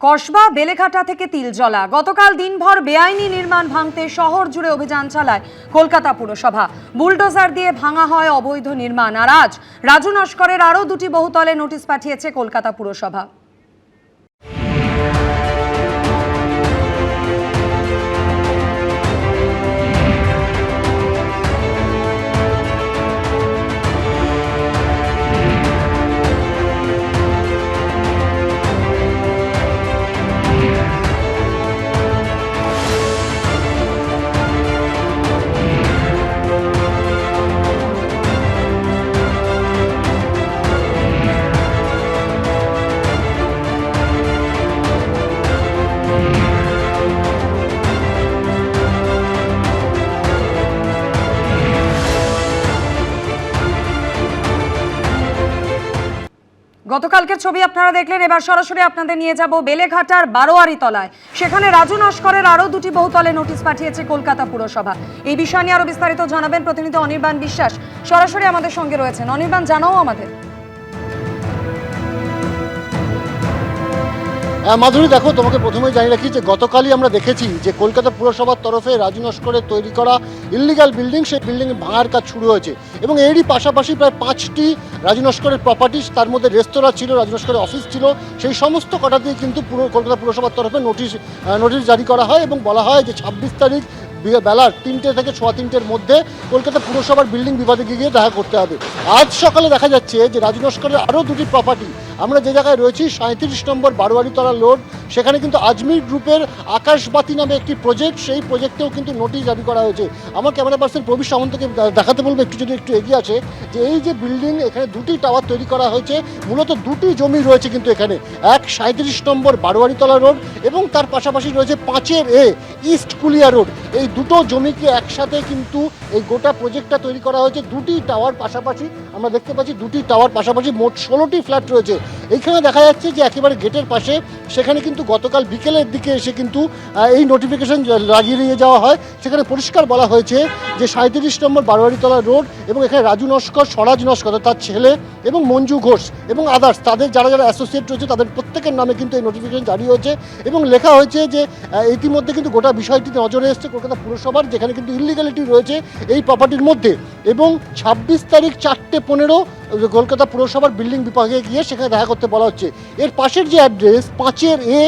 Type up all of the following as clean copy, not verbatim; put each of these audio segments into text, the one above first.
কসবা বেলেঘাটা থেকে তিলজলা গতকাল দিনভর বেআইনি নির্মাণ ভাঙতে শহর জুড়ে অভিযান চালায় কলকাতা পুরসভা। বুলডোজার দিয়ে ভাঙা হয় অবৈধ নির্মাণ। আর আজ রাজু নস্করের আরও দুটি বহুতলে নোটিশ পাঠিয়েছে কলকাতা পুরসভা। গতকালকের ছবি আপনারা দেখলেন, এবার সরাসরি আপনাদের নিয়ে যাব বেলেঘাটার বারোয়ারি তলায়। সেখানে রাজু নস্করের আরও দুটি বহুতলে নোটিশ পাঠিয়েছে কলকাতা পুরসভা। এই বিষয় নিয়ে আরো বিস্তারিত জানাবেন প্রতিনিধি অনির্বাণ বিশ্বাস, সরাসরি আমাদের সঙ্গে রয়েছেন। অনির্বাণ, জানাও আমাদের। মাধুরী, দেখো, তোমাকে প্রথমে জানিয়ে রাখি যে গতকালই আমরা দেখেছি যে কলকাতা পুরসভার তরফে রাজু নস্করের তৈরি করা ইল্লিগাল বিল্ডিং, সেই বিল্ডিং ভাঙার কাজ শুরু হয়েছে এবং এরই পাশাপাশি প্রায় 5টি রাজু নস্করের প্রপার্টি, তার মধ্যে রেস্তোরাঁ ছিল, রাজু নস্করের অফিস ছিল, সেই সমস্ত কটাতেই কিন্তু কলকাতা পুরসভার তরফে নোটিশ জারি করা হয় এবং বলা হয় যে 26 তারিখ বেলা 3টে থেকে 3:15-র মধ্যে কলকাতা পুরসভার বিল্ডিং বিভাগে গিয়ে দেখা করতে হবে। আজ সকালে দেখা যাচ্ছে যে রাজু নস্করের আরও দুটি প্রপার্টি, আমরা যে জায়গায় রয়েছি 37 নম্বর বারোয়ারিতলা রোড, সেখানে কিন্তু আজমির গ্রুপের আকাশবাতি নামে একটি প্রজেক্ট, সেই প্রজেক্টেও কিন্তু নোটিশ জারি করা হয়েছে। আমার ক্যামেরা পার্সন প্রবীর সামন্তকে দেখাতে বলবো যদি একটু এগিয়ে আসে, যে এই যে বিল্ডিং, এখানে দুটি টাওয়ার তৈরি করা হয়েছে, মূলত দুটি জমি রয়েছে কিন্তু এখানে, এক 37 নম্বর বারোয়ারিতলা রোড এবং তার পাশাপাশি রয়েছে 5A ইস্ট কুলিয়া রোড। এই দুটো জমিকে একসাথে কিন্তু এই গোটা প্রজেক্টটা তৈরি করা হয়েছে। দুটি টাওয়ার পাশাপাশি আমরা দেখতে পাচ্ছি, দুটি টাওয়ার পাশাপাশি মোট 16টি ফ্ল্যাট রয়েছে। এইখানে দেখা যাচ্ছে যে একেবারে গেটের পাশে, সেখানে কিন্তু গতকাল বিকেলের দিকে এসে কিন্তু এই নোটিফিকেশন লাগিয়ে দিয়ে যাওয়া হয়। সেখানে পরিষ্কার বলা হয়েছে যে 37 নম্বর বারোয়ারিতলা রোড এবং এখানে রাজু নস্কর, স্বরাজ নস্কর তার ছেলে এবং মঞ্জু ঘোষ এবং আদার্স, তাদের যারা যারা অ্যাসোসিয়েট রয়েছে তাদের প্রত্যেকের নামে কিন্তু এই নোটিফিকেশন জারি হয়েছে এবং লেখা হয়েছে যে ইতিমধ্যে কিন্তু গোটা বিষয়টি নজরে এসছে কলকাতা পুরসভার, যেখানে কিন্তু ইল্লিগ্যালিটি রয়েছে এই প্রপার্টির মধ্যে। এবং 26 তারিখ 4:15 কলকাতা পুরসভার বিল্ডিং বিভাগে গিয়ে সেখানে দেখা করতে বলা হচ্ছে। এর পাশের যে অ্যাড্রেস 5A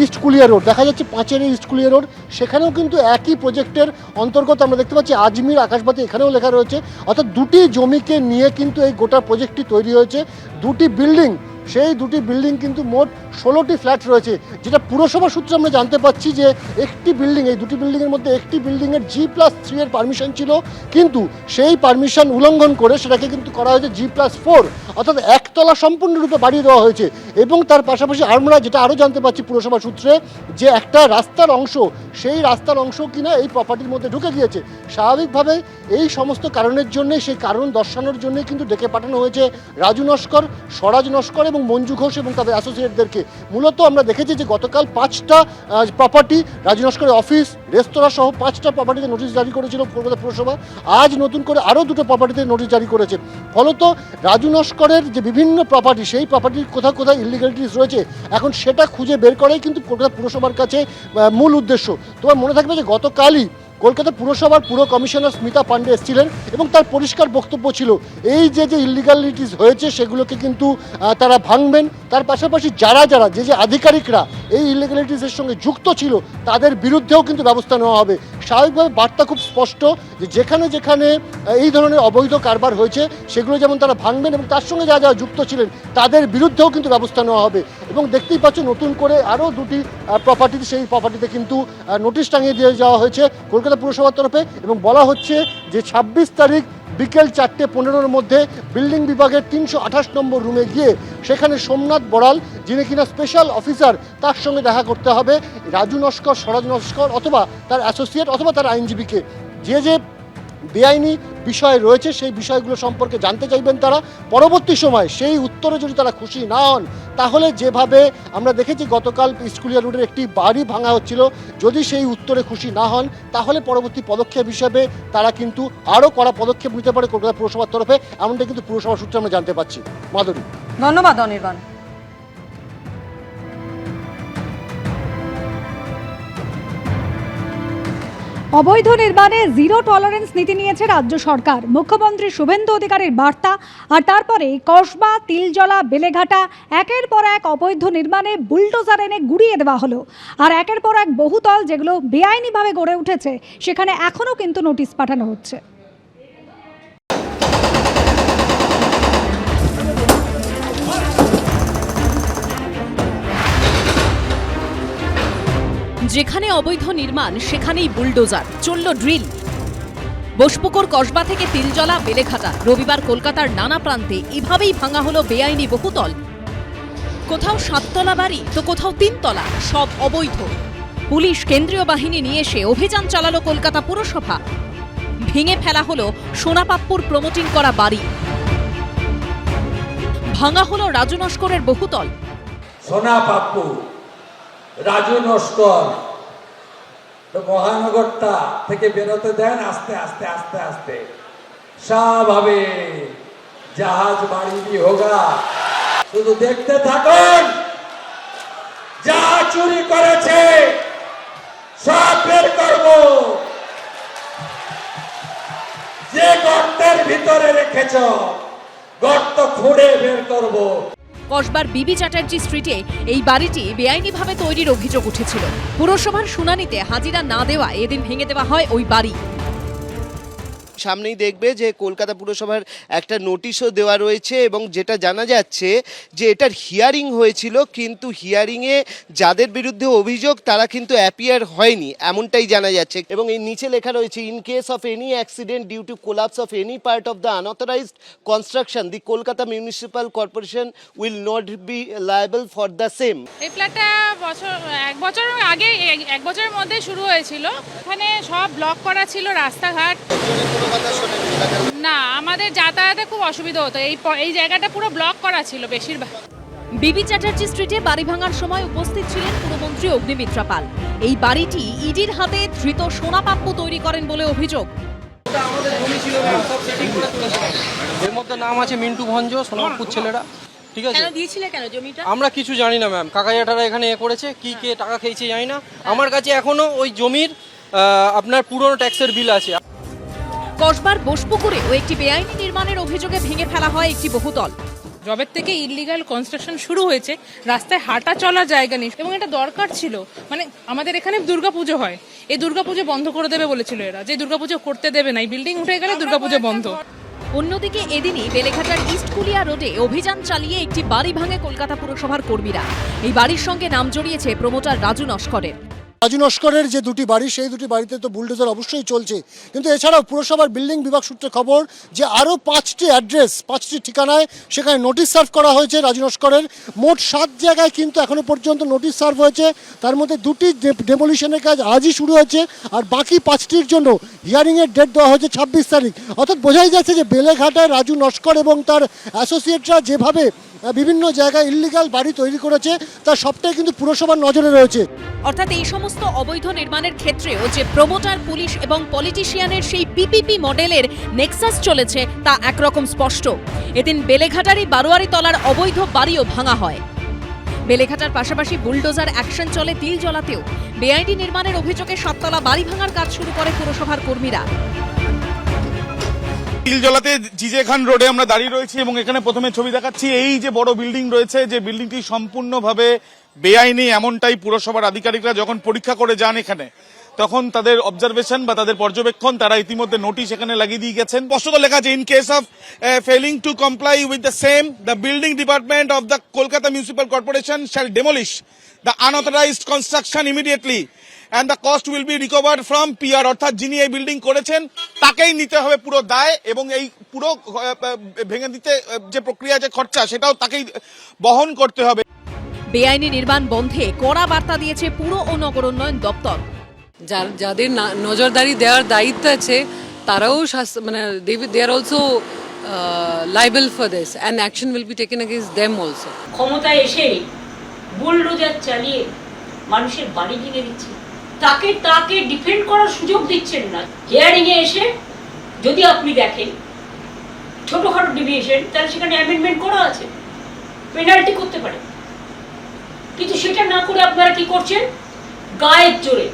ইস্ট কুলিয়া রোড, দেখা যাচ্ছে 5A ইস্ট কুলিয়া রোড, সেখানেও কিন্তু একই প্রজেক্টের অন্তর্গত আমরা দেখতে পাচ্ছি আজমির আকাশবাতি, এখানেও লেখা রয়েছে। অর্থাৎ দুটি জমিকে নিয়ে কিন্তু এই গোটা প্রজেক্টটি তৈরি হয়েছে। দুটি বিল্ডিং, সেই দুটি বিল্ডিং কিন্তু মোট 16টি ফ্ল্যাট রয়েছে, যেটা পুরসভা সূত্রে আমরা জানতে পাচ্ছি যে একটি বিল্ডিং, এই দুটি বিল্ডিংয়ের মধ্যে একটি বিল্ডিংয়ের G+3 এর পারমিশন ছিল, কিন্তু সেই পারমিশন উল্লঙ্ঘন করে সেটাকে কিন্তু করা হয়েছে G+4, অর্থাৎ একতলা সম্পূর্ণরূপে বাড়িয়ে দেওয়া হয়েছে। এবং তার পাশাপাশি আমরা যেটা আরও জানতে পাচ্ছি পুরসভা সূত্রে, যে একটা রাস্তার অংশ, সেই রাস্তার অংশ কিনা এই প্রপার্টির মধ্যে ঢুকে গিয়েছে। স্বাভাবিকভাবে এই সমস্ত কারণের জন্যে, সেই কারণ দর্শানোর জন্যই কিন্তু ডেকে পাঠানো হয়েছে রাজু নস্কর, স্বরাজ নস্কর এবং মঞ্জু ঘোষ এবং তাদের অ্যাসোসিয়েটদেরকে। মূলত আমরা দেখেছি যে গতকাল 5টা প্রপার্টি, রাজু নস্করের অফিস, রেস্তোরাঁ সহ 5টা প্রপার্টিতে নোটিশ জারি করেছিল কলকাতা পুরসভা। আজ নতুন করে আরও দুটো প্রপার্টিতে নোটিশ জারি করেছে। ফলত রাজু নস্করের যে বিভিন্ন প্রপার্টি, সেই প্রপার্টির কোথাও কোথাও ইলিগ্যালিটিস রয়েছে, এখন সেটা খুঁজে বের করাই কিন্তু কলকাতা পুরসভার কাছে মূল উদ্দেশ্য। তোমার মনে থাকবে যে গতকালই কলকাতা পুরসভার পুর কমিশনার স্মিতা পান্ডে এসেছিলেন এবং তার পরিষ্কার বক্তব্য ছিল এই যে যে ইলিগালিটিস হয়েছে সেগুলোকে কিন্তু তারা ভাঙবেন। তার পাশাপাশি যারা যারা যে আধিকারিকরা এই ইলিগালিটিসের সঙ্গে যুক্ত ছিল তাদের বিরুদ্ধেও কিন্তু ব্যবস্থা নেওয়া হবে। স্বাভাবিকভাবে বার্তা খুব স্পষ্ট যে যেখানে যেখানে এই ধরনের অবৈধ কারবার হয়েছে সেগুলো যেমন তারা ভাঙবেন এবং তার সঙ্গে যারা যারা যুক্ত ছিলেন তাদের বিরুদ্ধেও কিন্তু ব্যবস্থা নেওয়া হবে। এবং দেখতেই পাচ্ছ নতুন করে আরও দুটি প্রপার্টিতে, সেই প্রপার্টিতে কিন্তু নোটিশ টাঙিয়ে দিয়ে যাওয়া হয়েছে কলকাতা পুরসভার তরফে এবং বলা হচ্ছে যে 26 তারিখ বিকেল 4:15-র মধ্যে বিল্ডিং বিভাগের 328 নম্বর রুমে গিয়ে সেখানে সোমনাথ বড়াল, যিনি কিনা স্পেশাল অফিসার, তার সঙ্গে দেখা করতে হবে রাজু নস্কর, স্বরাজ নস্কর অথবা তার অ্যাসোসিয়েট অথবা তার আইনজীবীকে। যে যে বেআইনি বিষয় রয়েছে সেই বিষয়গুলো সম্পর্কে জানতে চাইবেন তারা। পরবর্তী সময় সেই উত্তরে যদি তারা খুশি না হন, তাহলে যেভাবে আমরা দেখেছি গতকাল স্কুলিয়া রোডের একটি বাড়ি ভাঙা হচ্ছিল, যদি সেই উত্তরে খুশি না হন তাহলে পরবর্তী পদক্ষেপ হিসাবে তারা কিন্তু আরও কড়া পদক্ষেপ নিতে পারে কলকাতা পুরসভার তরফে, এমনটা কিন্তু পুরসভা সূত্রে আমরা জানতে পারছি। মাধুরী, ধন্যবাদ অনির্বাণ। অবৈধ নির্মাণে জিরো টলারেন্স নীতি নিয়েছে রাজ্য সরকার। মুখ্যমন্ত্রী শুভেন্দু অধিকারীর বার্তা, আর তারপরে কসবা, তিলজলা, বেলেঘাটা একের পর এক অবৈধ নির্মাণে বুলডোজার এনে গুড়িয়ে দেওয়া হলো। আর একের পর এক বহুতল যেগুলো বেআইনিভাবে গড়ে উঠেছে সেখানে এখনও কিন্তু নোটিশ পাঠানো হচ্ছে। যেখানে অবৈধ নির্মাণ সেখানেই বুলডোজার, চলল ড্রিল। বোসপুকুর, কসবা থেকে তিলজলা, বেলেঘাটা, রবিবার কলকাতার নানা প্রান্তে এভাবেই ভাঙা হলো বেআইনি বহুতল। কোথাও 7 তলা বাড়ি তো কোথাও 3 তলা, সব অবৈধ। পুলিশ, কেন্দ্রীয় বাহিনী নিয়ে এসে অভিযান চালালো কলকাতা পুরসভা। ভেঙে ফেলা হলো সোনাপাপ্পুর প্রমোটিং করা বাড়ি। ভাঙা হলো রাজু নস্করের বহুতল। সোনাপাপ্পু, রাজু নস্কর মহানগরটা থেকে বেরোতে দেন আস্তে আস্তে আস্তে আস্তে, সব হবে, জাহাজ বাড়ি भी होगा। শুধু দেখতে থাকুন, যা চুরি করেছে সব বের করব, যে গর্তের ভিতরে রেখেছ গর্ত খুঁড়ে বের করব। কসবার বিবি চ্যাটার্জি স্ট্রিটে এই বাড়িটি বেআইনিভাবে তৈরির অভিযোগ উঠেছিল। পুরসভার শুনানিতে হাজিরা না দেওয়া এদিন ভেঙে দেওয়া হয় ওই বাড়ি। সামনেই দেখবে যে কলকাতা পুরসভার একটা নোটিশও দেওয়া রয়েছে, এবং যেটা জানা যাচ্ছে যে এটার হিয়ারিং হয়েছিল, কিন্তু হিয়ারিংয়ে যাদের বিরুদ্ধে অভিযোগ তারা কিন্তু অ্যাপিয়ার হয়নি, এমনটাই জানা যাচ্ছে। এবং এই নিচে লেখা রয়েছে, in case of any accident due to collapse of any part of the unauthorised construction the Kolkata municipal corporation will not be liable for the same. এই ফ্ল্যাটটা এক বছরের মধ্যে শুরু হয়েছিল। এখানে সব ব্লক করা ছিল, রাস্তাঘাট না, আমাদের যাতায়াতে খুব অসুবিধা হতো। এই জায়গাটা পুরো ব্লক করা ছিল বেশিরভাগ। বিবি চ্যাটার্জি স্ট্রিটে বাড়ি ভাঙার সময় উপস্থিত ছিলেন পুরমন্ত্রী অগ্নিমিত্রা পাল। এই বাড়িটি ইডির হাতে ধৃত সোনাপাপ্পু তৈরি করেন বলে অভিযোগ। এর মধ্যে নাম আছে মিন্টু ভঞ্জ, সোনাপাপ্পুর ছেলেরা। ঠিক আছে, কেন দিয়েছিলে কেন জমিটা? আমরা কিছু জানি না ম্যাম, কাকাইয়াটারা এখানে করেছে, কি কে টাকা খেয়েছে জানি না। আমার কাছে এখনো ওই জমির আপনার পুরনো ট্যাক্সের বিল আছে। কসবার বোসপুকুরেও একটি বেআইনি নির্মাণের অভিযোগে ভেঙে ফেলা হয় একটি বহুতল। জবের থেকে ইললিগাল কনস্ট্রাকশন শুরু হয়েছে, রাস্তায় হাঁটা চলার জায়গা নেই, এবং এটা দরকার ছিল। মানে আমাদের এখানে দুর্গাপুজো হয়, এই দুর্গাপুজো বন্ধ করে দেবে বলেছিল এরা, যে দুর্গাপুজো করতে দেবে না, এই বিল্ডিং উঠে গেলে দুর্গাপুজো বন্ধ। অন্যদিকে এদিনই বেলেঘাটার ইস্ট কুলিয়া রোডে অভিযান চালিয়ে একটি বাড়ি ভাঙে কলকাতা পুরসভার কর্মীরা। এই বাড়ির সঙ্গে নাম জড়িয়েছে প্রমোটার রাজু নস্করের। রাজু নস্করের যে দুটি বাড়ি, সেই দুটি বাড়িতে তো বুলডোজার অবশ্যই চলছে, কিন্তু এছাড়াও পুরসভার বিল্ডিং বিভাগ সূত্রে খবর যে আরও 5টি অ্যাড্রেস, 5টি ঠিকানায় সেখানে নোটিশ সার্ভ করা হয়েছে রাজু নস্করের। মোট 7 জায়গায় কিন্তু এখনো পর্যন্ত নোটিশ সার্ভ হয়েছে, তার মধ্যে 2টি ডেমোলিশনের কাজ আজই শুরু হয়েছে, আর বাকি 5টির জন্য হিয়ারিংয়ের ডেট দেওয়া হয়েছে 26 তারিখ। অর্থাৎ বোঝাই যাচ্ছে যে বেলেঘাটায় রাজু নস্কর এবং তার অ্যাসোসিয়েটরা যেভাবে বিভিন্ন জায়গায় ইল্লিগাল বাড়ি তৈরি করেছে তার সবটাই কিন্তু পুরসভার নজরে রয়েছে। অর্থাৎ এই সমস্ত অবৈধ নির্মাণের ক্ষেত্রেও যে প্রমোটার, পুলিশ এবং পলিটিশিয়ানের সেই পিপিপি মডেলের নেক্সাস চলেছে তা একরকম স্পষ্ট। এদিন বেলেঘাটারই বারোয়ারি তলার অবৈধ বাড়িও ভাঙা হয়। বেলেঘাটার পাশাপাশি বুলডোজার অ্যাকশন চলে তিলজলাতেও। বেআইনি নির্মাণের অভিযোগে 7 তলা বাড়ি ভাঙার কাজ শুরু করে পুরসভার কর্মীরা। তিলজলাতে জিজে খান রোডে আমরা দাঁড়িয়ে রয়েছি, এবং এখানে প্রথমে ছবি দেখাচ্ছি। এই যে বড় বিল্ডিং রয়েছে, যে বিল্ডিংটি সম্পূর্ণভাবে বেআইনি, এমনটাই পুরসভার আধিকারিকরা যখন পরীক্ষা করে যান এখানে, তখন তাদের অবজারভেশন বা তাদের পর্যবেক্ষণ তারা ইতিমধ্যে নোটিশ এখানে লাগিয়ে দিয়ে গেছেন। স্পষ্টত লেখা আছে, in case of failing to comply with the same, the building department of the Kolkata municipal corporation shall demolish the unauthorised construction immediately and the cost will be recovered from PR। অর্থাৎ যিনি এই বিল্ডিং করেছেন তাকেই নিতে হবে পুরো দায়, এবং এই পুরো ভেঙে দিতে যে প্রক্রিয়া, যে খরচা, সেটাও তাকেই বহন করতে হবে। বেআইনি নির্মাণ বন্ধে কড়া বার্তা দিয়েছে পুর ও নগর উন্নয়ন দপ্তর। যাদের নজরদারি দেওয়ার দায়িত্ব আছে তারাও মানে they are also liable for this, and action will be taken against them also. ক্ষমতায় এসে বুলডোজার চালিয়ে মানুষের বাড়ি ভেঙে দিচ্ছে, তাকে ডিফেন্ড করার সুযোগ দিচ্ছেন না। হিয়ারিং এ এসে যদি আপনি দেখেন ছোটখাটো ডিভিয়েশন, তাহলে সেখানে অ্যামেন্ডমেন্ট করা আছে, পেনাল্টি করতে পারে, কিন্তু সেটা না করে আপনারা কি করছেন, গায়ের জোরে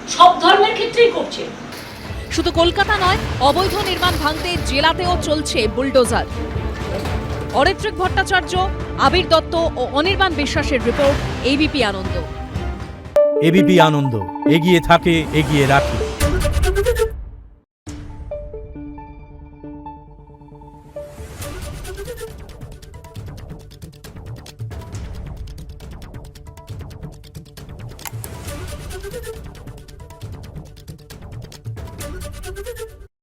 সব ধর্মের ক্ষেত্রেই করছে। শুধু কলকাতা নয়, অবৈধ নির্মাণ ভাঙতে জেলাতেও চলছে বুলডোজার। অরিত্রিক ভট্টাচার্য, আবির দত্ত ও অনির্বাণ বিশ্বাসের রিপোর্ট, এবিপি আনন্দ। এবিপি আনন্দ, এগিয়ে থাকে, এগিয়ে রাখে।